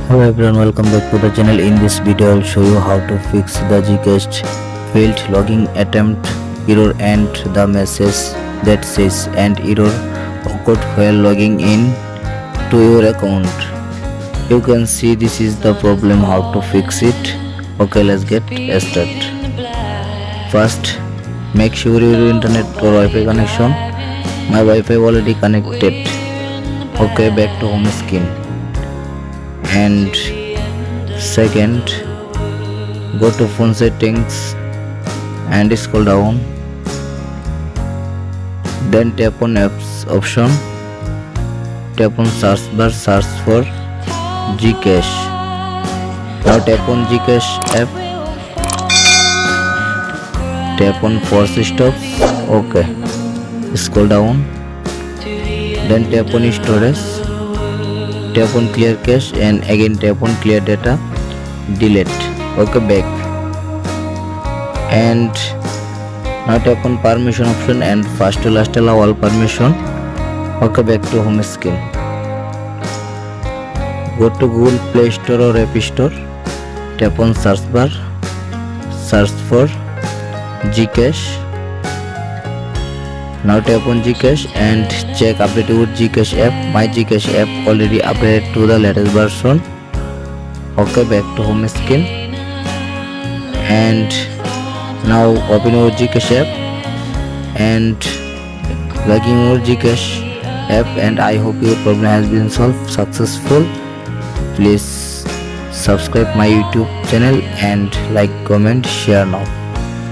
Hello everyone, welcome back to the channel. In this video I'll show you how to fix the Gcash failed login attempt error and the message that says and error occurred while logging in to your account. You can see this is the problem, how to fix it. Okay, let's get started. First, make sure your internet or Wi-Fi connection. My Wi-Fi already connected. Okay, back to home screen. And second, go to phone settings and scroll down, then tap on apps option, tap on search bar, search for Gcash. Now tap on Gcash app, tap on force stop. Okay, scroll down, then tap on storage, tap on clear cache and again tap on clear data, delete. Okay, back, and now tap on permission option and first to last allow all permission. Okay, back to home screen. Go to Google Play Store or App Store, tap on search bar, search for Gcash. Now tap on Gcash and check update with Gcash app. My Gcash app already updated to the latest version. Okay, back to home screen, and now open your Gcash app and log in your Gcash app, and I hope your problem has been solved successful. Please subscribe my YouTube channel and like, comment, share now.